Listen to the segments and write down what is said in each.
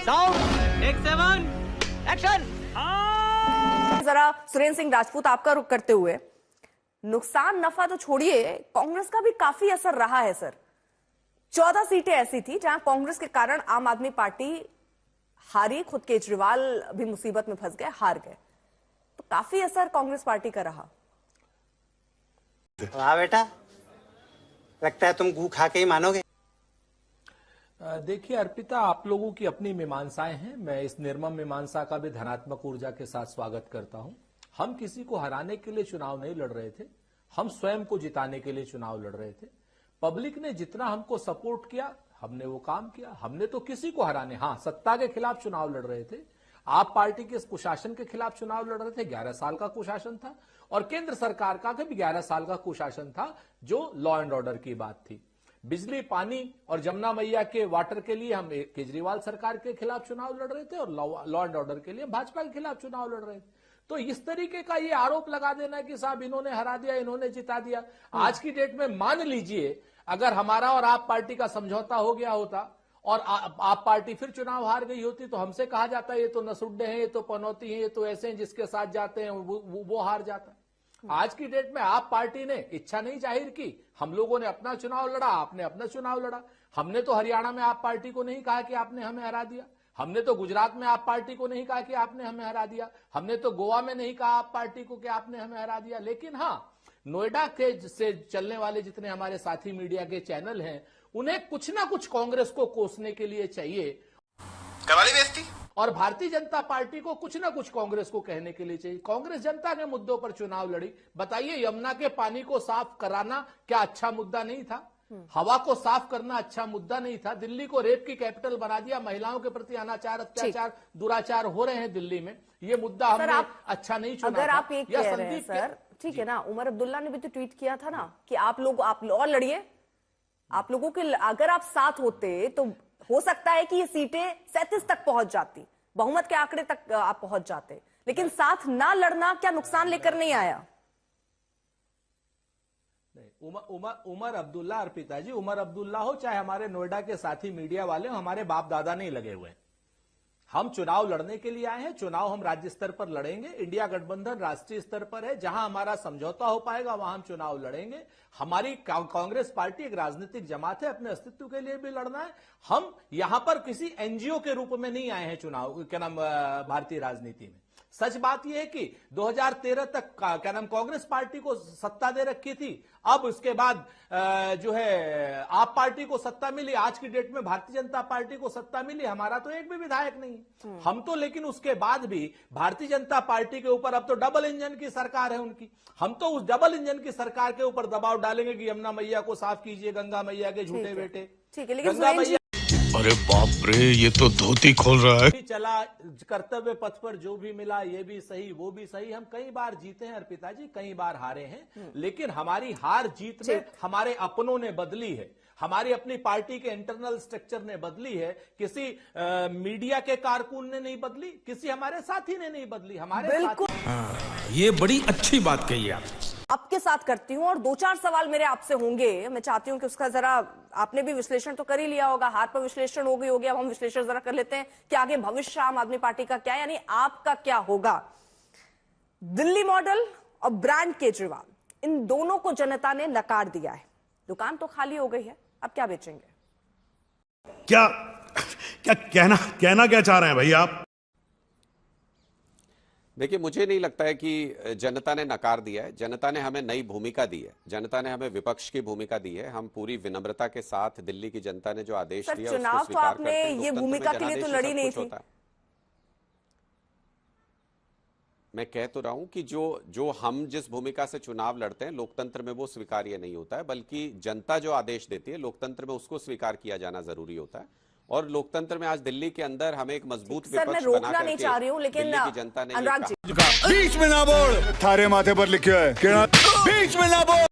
Sound take 7 action. जरा सुरेंद्र सिंह राजपूत आपका रुख करते हुए, नुकसान नफा तो छोड़िए, कांग्रेस का भी काफी असर रहा है सर। 14 सीटें ऐसी थी जहां कांग्रेस के कारण आम आदमी पार्टी हारी, खुद केजरीवाल भी मुसीबत में फंस गए, हार गए, तो काफी असर कांग्रेस पार्टी का रहा। वाह बेटा, लगता है तुम गू खा के ही मानोगे। देखिए अर्पिता, आप लोगों की अपनी मीमांसाएं हैं। मैं इस निर्मम मीमांसा का भी धनात्मक ऊर्जा के साथ स्वागत करता हूं। हम किसी को हराने के लिए चुनाव नहीं लड़ रहे थे, हम स्वयं को जिताने के लिए चुनाव लड़ रहे थे। पब्लिक ने जितना हमको सपोर्ट किया, हमने वो काम किया। हमने तो किसी को हराने, हाँ, सत्ता के खिलाफ चुनाव लड़ रहे थे, आप पार्टी के कुशासन के खिलाफ चुनाव लड़ रहे थे। 11 साल का कुशासन था और केंद्र सरकार का भी 11 साल का कुशासन था, जो लॉ एंड ऑर्डर की बात थी। बिजली, पानी और जमुना मैया के वाटर के लिए हम केजरीवाल सरकार के खिलाफ चुनाव लड़ रहे थे और लॉ एंड ऑर्डर के लिए हम भाजपा के खिलाफ चुनाव लड़ रहे थे। तो इस तरीके का ये आरोप लगा देना कि साहब इन्होंने हरा दिया, इन्होंने जिता दिया। आज की डेट में मान लीजिए अगर हमारा और आप पार्टी का समझौता हो गया होता और आप पार्टी फिर चुनाव हार गई होती, तो हमसे कहा जाता है ये तो नसुड्डे हैं, ये तो पनौती हैं, ये तो ऐसे हैं, जिसके साथ जाते हैं वो हार जाता है। आज की डेट में आप पार्टी ने इच्छा नहीं जाहिर की, हम लोगों ने अपना चुनाव लड़ा, आपने अपना चुनाव लड़ा। हमने तो हरियाणा में आप पार्टी को नहीं कहा कि आपने हमें हरा दिया, हमने तो गुजरात में आप पार्टी को नहीं कहा कि आपने हमें हरा दिया, हमने तो गोवा में नहीं कहा आप पार्टी को कि आपने हमें हरा दिया। लेकिन हाँ, नोएडा के से चलने वाले जितने हमारे साथी मीडिया के चैनल हैं, उन्हें कुछ ना कुछ कांग्रेस को कोसने के लिए चाहिए, कवाली बेइज्जती। और भारतीय जनता पार्टी को कुछ ना कुछ कांग्रेस को कहने के लिए चाहिए। कांग्रेस जनता के मुद्दों पर चुनाव लड़ी। बताइए, यमुना के पानी को साफ कराना क्या अच्छा मुद्दा नहीं था? हवा को साफ करना अच्छा मुद्दा नहीं था? दिल्ली को रेप की कैपिटल बना दिया, महिलाओं के प्रति अनाचार, अत्याचार, दुराचार हो रहे हैं दिल्ली में, ये मुद्दा हमने अच्छा नहीं चुना। अगर आप ये कह रहे हैं सर, ठीक है ना, उमर अब्दुल्ला ने भी तो ट्वीट किया था ना कि आप लोग और लड़िए, आप लोगों के अगर आप साथ होते तो हो सकता है कि ये सीटें 37 तक पहुंच जाती, बहुमत के आंकड़े तक आप पहुंच जाते। लेकिन साथ ना लड़ना क्या नुकसान लेकर नहीं आया? उमर अब्दुल्ला, अर्पिता जी, उमर अब्दुल्ला हो चाहे हमारे नोएडा के साथी मीडिया वाले हो, हमारे बाप दादा नहीं लगे हुए। हम चुनाव लड़ने के लिए आए हैं। चुनाव हम राज्य स्तर पर लड़ेंगे, इंडिया गठबंधन राष्ट्रीय स्तर पर है, जहां हमारा समझौता हो पाएगा वहां हम चुनाव लड़ेंगे। हमारी कांग्रेस पार्टी एक राजनीतिक जमात है, अपने अस्तित्व के लिए भी लड़ना है। हम यहां पर किसी एनजीओ के रूप में नहीं आए हैं चुनाव, क्या नाम, भारतीय राजनीति में। सच बात यह है कि 2013 तक क्या नाम कांग्रेस पार्टी को सत्ता दे रखी थी, अब उसके बाद जो है आप पार्टी को सत्ता मिली, आज की डेट में भारतीय जनता पार्टी को सत्ता मिली, हमारा तो एक भी विधायक नहीं। हम तो लेकिन उसके बाद भी भारतीय जनता पार्टी के ऊपर अब तो डबल इंजन की सरकार है उनकी, हम तो उस डबल इंजन की सरकार के ऊपर दबाव डालेंगे कि यमुना मैया को साफ कीजिए, गंगा मैया के झूठे बेटे। ठीक है, लेकिन गंगा मैया, अरे बाप रे, ये तो धोती खोल रहा है। चला कर्तव्य पथ पर, जो भी मिला ये भी सही वो भी सही। हम कई बार जीते हैं अर्पिता जी, कई बार हारे हैं, लेकिन हमारी हार जीत में हमारे अपनों ने बदली है, हमारी अपनी पार्टी के इंटरनल स्ट्रक्चर ने बदली है। किसी मीडिया के कारकुन ने नहीं बदली, किसी हमारे साथी ने नहीं बदली, हमारे साथी। ये बड़ी अच्छी बात कही आप। आपके साथ करती हूं और 2-4 सवाल मेरे आपसे होंगे। मैं चाहती हूं कि उसका जरा, आपने भी विश्लेषण तो कर ही लिया होगा, हार पर विश्लेषण हो गई होगी, अब हम विश्लेषण जरा कर लेते हैं कि आगे भविष्य आम आदमी पार्टी का क्या, यानी आपका क्या होगा। दिल्ली मॉडल और ब्रांड केजरीवाल, इन दोनों को जनता ने नकार दिया है। दुकान तो खाली हो गई है, अब क्या बेचेंगे? क्या क्या कहना क्या चाह रहे हैं भाई आप? देखिए, मुझे नहीं लगता है कि जनता ने नकार दिया है। जनता ने हमें नई भूमिका दी है, जनता ने हमें विपक्ष की भूमिका दी है। हम पूरी विनम्रता के साथ दिल्ली की जनता ने जो आदेश दिया चुनाव तो आपने ये भूमिका के लिए तो लड़ी नहीं थी। मैं कह तो रहा हूं कि जो हम जिस भूमिका से चुनाव लड़ते हैं, लोकतंत्र में वो स्वीकार्य नहीं होता है, बल्कि जनता जो आदेश देती है लोकतंत्र में उसको स्वीकार किया जाना जरूरी होता है। और लोकतंत्र में आज दिल्ली के अंदर हमें एक मजबूत विपक्ष रोकना नहीं चाह रही हूं, लेकिन दिल्ली की जनता ने अनुराग जी, बीच में ना बोल, थारे माथे पर लिखा है बीच में ना बोल।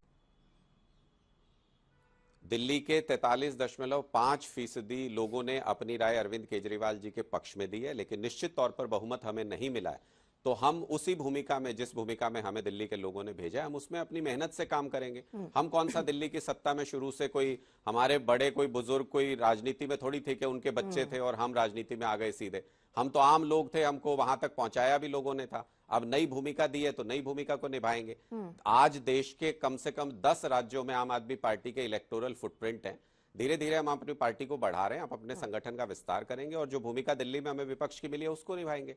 दिल्ली के 43.5% लोगों ने अपनी राय अरविंद केजरीवाल जी के पक्ष में दी है, लेकिन निश्चित तौर पर बहुमत हमें नहीं मिला है। तो हम उसी भूमिका में, जिस भूमिका में हमें दिल्ली के लोगों ने भेजा है, हम उसमें अपनी मेहनत से काम करेंगे। हम कौन सा दिल्ली की सत्ता में शुरू से कोई हमारे बड़े कोई बुजुर्ग कोई राजनीति में थोड़ी थे कि उनके बच्चे थे और हम राजनीति में आ गए सीधे। हम तो आम लोग थे, हमको वहां तक पहुंचाया भी लोगों ने था। अब नई भूमिका दी है तो नई भूमिका को निभाएंगे। आज देश के कम से कम 10 राज्यों में आम आदमी पार्टी के इलेक्टोरल फुटप्रिंट है। धीरे धीरे हम अपनी पार्टी को बढ़ा रहे हैं, हम अपने संगठन का विस्तार करेंगे और जो भूमिका दिल्ली में हमें विपक्ष की मिली है उसको निभाएंगे।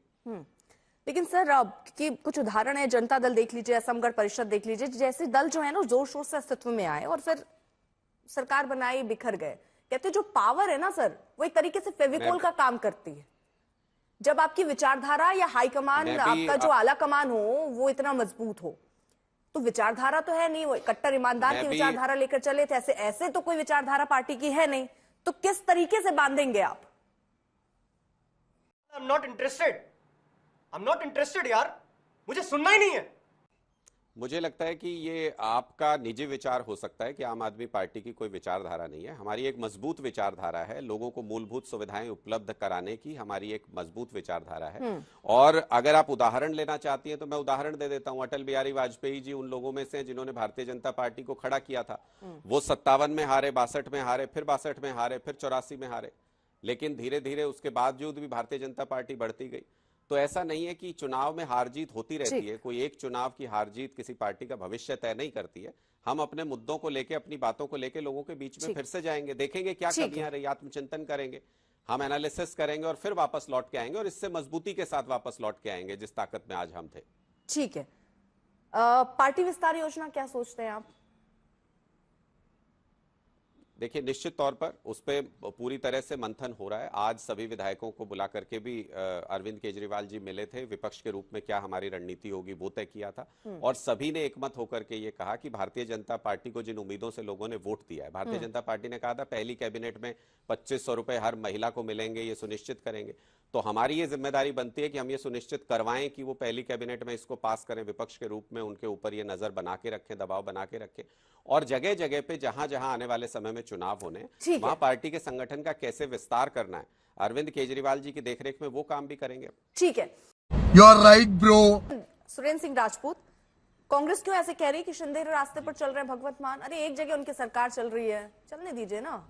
लेकिन सर कि कुछ उदाहरण है, जनता दल देख लीजिए, असमगढ़ परिषद देख लीजिए, जैसे दल जो है ना जोर शोर से अस्तित्व में आए और फिर सरकार बनाई, बिखर गए। कहते जो पावर है ना सर, वो एक तरीके से फेविकोल का काम करती है। जब आपकी विचारधारा या हाईकमान, आपका जो आला कमान हो वो इतना मजबूत हो, तो विचारधारा तो है नहीं, वो कट्टर ईमानदार की विचारधारा लेकर चले थे, ऐसे तो कोई विचारधारा पार्टी की है नहीं, तो किस तरीके से बांधेंगे आप? I'm not interested यार, मुझे सुनना ही नहीं है। मुझे लगता है कि ये आपका निजी विचार हो सकता है कि आम आदमी पार्टी की कोई विचारधारा नहीं है। हमारी एक मजबूत विचारधारा है, लोगों को मूलभूत सुविधाएं उपलब्ध कराने की हमारी एक मजबूत विचारधारा है। और अगर आप उदाहरण लेना चाहती हैं तो मैं उदाहरण दे देता हूं। अटल बिहारी वाजपेयी जी उन लोगों में से जिन्होंने भारतीय जनता पार्टी को खड़ा किया था। वो 57 में हारे, 62 में हारे, फिर 62 में हारे, फिर 84 में हारे, लेकिन धीरे धीरे उसके बावजूद भी भारतीय जनता पार्टी बढ़ती गई। तो ऐसा नहीं है कि चुनाव में हार जीत होती रहती है, कोई एक चुनाव की हार जीत किसी पार्टी का भविष्य तय नहीं करती है। हम अपने मुद्दों को लेके, अपनी बातों को लेके लोगों के बीच में फिर से जाएंगे, देखेंगे क्या कमियां रही, आत्मचिंतन करेंगे, हम एनालिसिस करेंगे और फिर वापस लौट के आएंगे और इससे मजबूती के साथ वापस लौट के आएंगे जिस ताकत में आज हम थे। ठीक है। पार्टी विस्तार योजना क्या सोचते हैं आप? देखिए, निश्चित तौर पर उस पर पूरी तरह से मंथन हो रहा है। आज सभी विधायकों को बुला करके भी अरविंद केजरीवाल जी मिले थे, विपक्ष के रूप में क्या हमारी रणनीति होगी वो तय किया था और सभी ने एकमत होकर के ये कहा कि भारतीय जनता पार्टी को जिन उम्मीदों से लोगों ने वोट दिया है, भारतीय जनता पार्टी ने कहा था पहली कैबिनेट में 2500 रुपए हर महिला को मिलेंगे, ये सुनिश्चित करेंगे। तो हमारी ये जिम्मेदारी बनती है कि हम ये सुनिश्चित करवाएं कि वो पहली कैबिनेट में इसको पास करें, विपक्ष के रूप में उनके ऊपर ये नजर बना के रखें, दबाव बना के रखें और जगह जगह पे जहां जहां आने वाले समय में चुनाव होने, वहां पार्टी के संगठन का कैसे विस्तार करना है, अरविंद केजरीवाल जी की देखरेख में वो काम भी करेंगे। ठीक है, you are right bro. Surendra Singh Rajput, Congress क्यों ऐसे कह रही है कि शिंदे रास्ते पर चल रहे हैं भगवत मान? अरे एक जगह उनकी सरकार चल रही है, चलने दीजिए ना।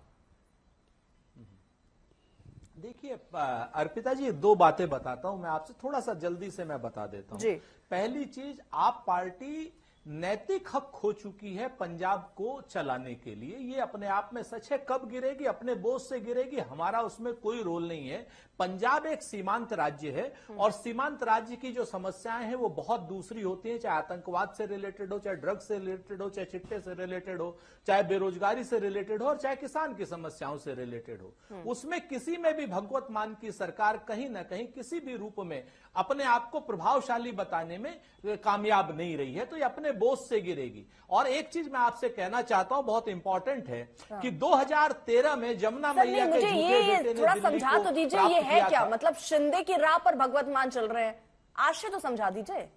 देखिए अर्पिता जी, दो बातें बताता हूं मैं आपसे, थोड़ा सा जल्दी से मैं बता देता हूं। पहली चीज, आप पार्टी नैतिक हक खो चुकी है पंजाब को चलाने के लिए, ये अपने आप में सच है। कब गिरेगी? अपने बोझ से गिरेगी, हमारा उसमें कोई रोल नहीं है। पंजाब एक सीमांत राज्य है और सीमांत राज्य की जो समस्याएं हैं वो बहुत दूसरी होती हैं, चाहे आतंकवाद से रिलेटेड हो, चाहे ड्रग्स से रिलेटेड हो, चाहे चिट्टे से रिलेटेड हो, चाहे बेरोजगारी से रिलेटेड हो और चाहे किसान की समस्याओं से रिलेटेड हो। उसमें किसी में भी भगवत मान की सरकार कहीं ना कहीं किसी भी रूप में अपने आप को प्रभावशाली बताने में कामयाब नहीं रही है, तो ये अपने बोझ से गिरेगी। और एक चीज मैं आपसे कहना चाहता हूं, बहुत इंपॉर्टेंट है कि 2013 में जमुना मैया के झूठे बेटे ने थोड़ा समझा तो दीजिए, ये है क्या? मतलब शिंदे की राह पर भगवत मान चल रहे हैं, आज से तो समझा दीजिए।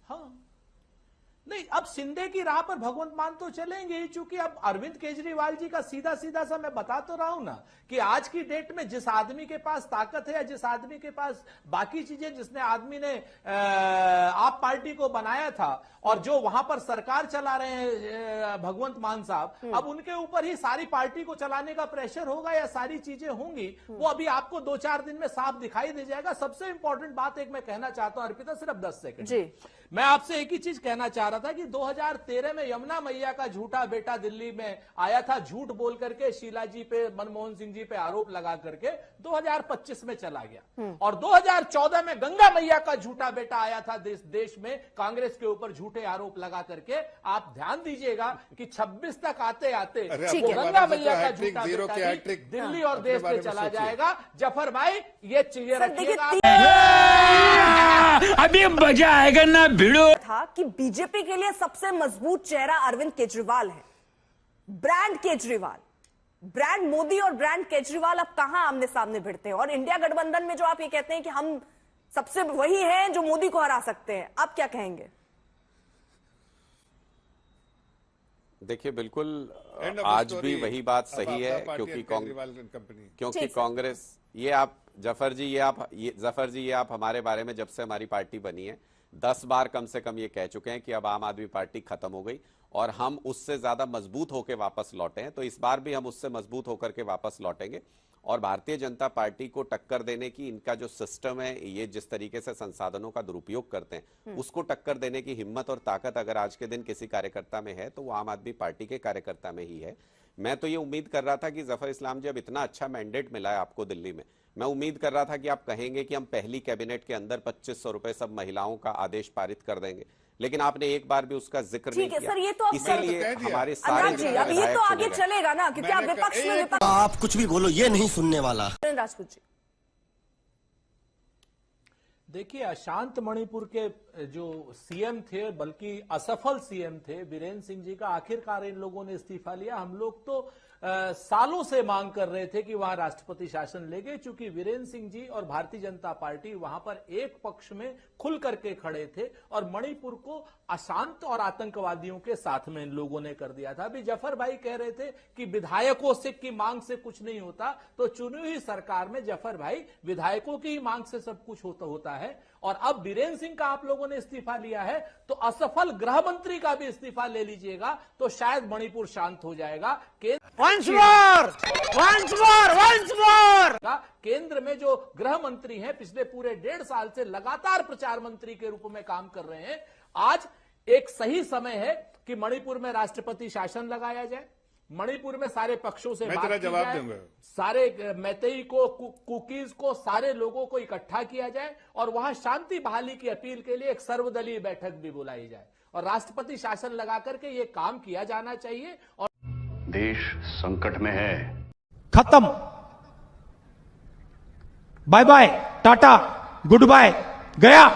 हाँ नहीं, अब शिंदे की राह पर भगवंत मान तो चलेंगे ही, चूंकि अब अरविंद केजरीवाल जी का सीधा सीधा सा मैं बता तो रहा हूं ना कि आज की डेट में जिस आदमी के पास ताकत है या जिस आदमी के पास बाकी चीजें, जिसने आदमी ने आप पार्टी को बनाया था और जो वहां पर सरकार चला रहे हैं भगवंत मान साहब, अब उनके ऊपर ही सारी पार्टी को चलाने का प्रेशर होगा या सारी चीजें होंगी, वो अभी आपको 2-4 दिन में साफ दिखाई दे जाएगा। सबसे इंपॉर्टेंट बात एक मैं कहना चाहता हूं अर्पिता, सिर्फ 10 सेकंड मैं आपसे एक ही चीज कहना चाह रहा था कि 2013 में यमुना मैया का झूठा बेटा दिल्ली में आया था, झूठ बोल करके शीला जी पे, मनमोहन सिंह जी पे आरोप लगा करके 2025 में चला गया। और 2014 में गंगा मैया का झूठा बेटा आया था देश में कांग्रेस के ऊपर झूठे आरोप लगा करके। आप ध्यान दीजिएगा कि 26 तक आते आते वो गंगा मैया का झूठा बेटा दिल्ली और देश में चला जाएगा। जफर भाई ये चीजें रखिएगा, अभी मजा आएगा ना भिड़ो। था कि बीजेपी के लिए सबसे मजबूत चेहरा अरविंद केजरीवाल है, ब्रांड केजरीवाल, ब्रांड मोदी और ब्रांड केजरीवाल अब कहां आमने सामने भिड़ते हैं? और इंडिया गठबंधन में जो आप ये कहते हैं कि हम सबसे वही हैं जो मोदी को हरा सकते हैं, आप क्या कहेंगे? देखिए, बिल्कुल आज भी वही बात सही है, क्योंकि कांग्रेस, ये आप जफर जी ये आप हमारे बारे में जब से हमारी पार्टी बनी है 10 बार कम से कम ये कह चुके हैं कि अब आम आदमी पार्टी खत्म हो गई और हम उससे ज्यादा मजबूत होकर वापस लौटे हैं। तो इस बार भी हम उससे मजबूत होकर के वापस लौटेंगे और भारतीय जनता पार्टी को टक्कर देने की इनका जो सिस्टम है, ये जिस तरीके से संसाधनों का दुरुपयोग करते हैं, उसको टक्कर देने की हिम्मत और ताकत अगर आज के दिन किसी कार्यकर्ता में है तो वो आम आदमी पार्टी के कार्यकर्ता में ही है। मैं तो ये उम्मीद कर रहा था कि जफर इस्लाम जी, अब इतना अच्छा मैंडेट मिला है आपको दिल्ली में, मैं उम्मीद कर रहा था कि आप कहेंगे कि हम पहली कैबिनेट के अंदर 2500 रुपए सब महिलाओं का आदेश पारित कर देंगे, लेकिन आपने एक बार भी उसका जिक्र नहीं ठीक है किया। सर, ये तो आप इसीलिए हमारे सारे अनुराग जी, अब ये तो आगे चलेगा ना, क्योंकि आप विपक्ष में आप कुछ भी बोलो ये नहीं सुनने वाला। राजपूत जी, देखिए, अशांत मणिपुर के जो सीएम थे, बल्कि असफल सीएम थे वीरेंद्र सिंह जी का, आखिरकार इन लोगों ने इस्तीफा लिया। हम लोग तो सालों से मांग कर रहे थे कि वहां राष्ट्रपति शासन लेंगे, क्योंकि वीरेंद्र सिंह जी और भारतीय जनता पार्टी वहां पर एक पक्ष में खुल करके खड़े थे और मणिपुर को अशांत और आतंकवादियों के साथ में इन लोगों ने कर दिया था। अभी जफर भाई कह रहे थे कि विधायकों से की मांग से कुछ नहीं होता, तो चुनी हुई सरकार में जफर भाई विधायकों की ही मांग से सब कुछ होता है। और अब वीरेंद्र सिंह का आप लोगों ने इस्तीफा लिया है, तो असफल गृह मंत्री का भी इस्तीफा ले लीजिएगा तो शायद मणिपुर शांत हो जाएगा। केंद्र में जो गृह मंत्री हैं, पिछले पूरे 1.5 साल से लगातार प्रचार मंत्री के रूप में काम कर रहे हैं, आज एक सही समय है कि मणिपुर में राष्ट्रपति शासन लगाया जाए, मणिपुर में सारे पक्षों से बात की जाए, सारे मैतेई को, कुकीज को, सारे लोगों को इकट्ठा किया जाए और वहां शांति बहाली की अपील के लिए एक सर्वदलीय बैठक भी बुलाई जाए और राष्ट्रपति शासन लगा करके ये काम किया जाना चाहिए। और देश संकट में है। खत्म, bye bye, tata, goodbye, गया।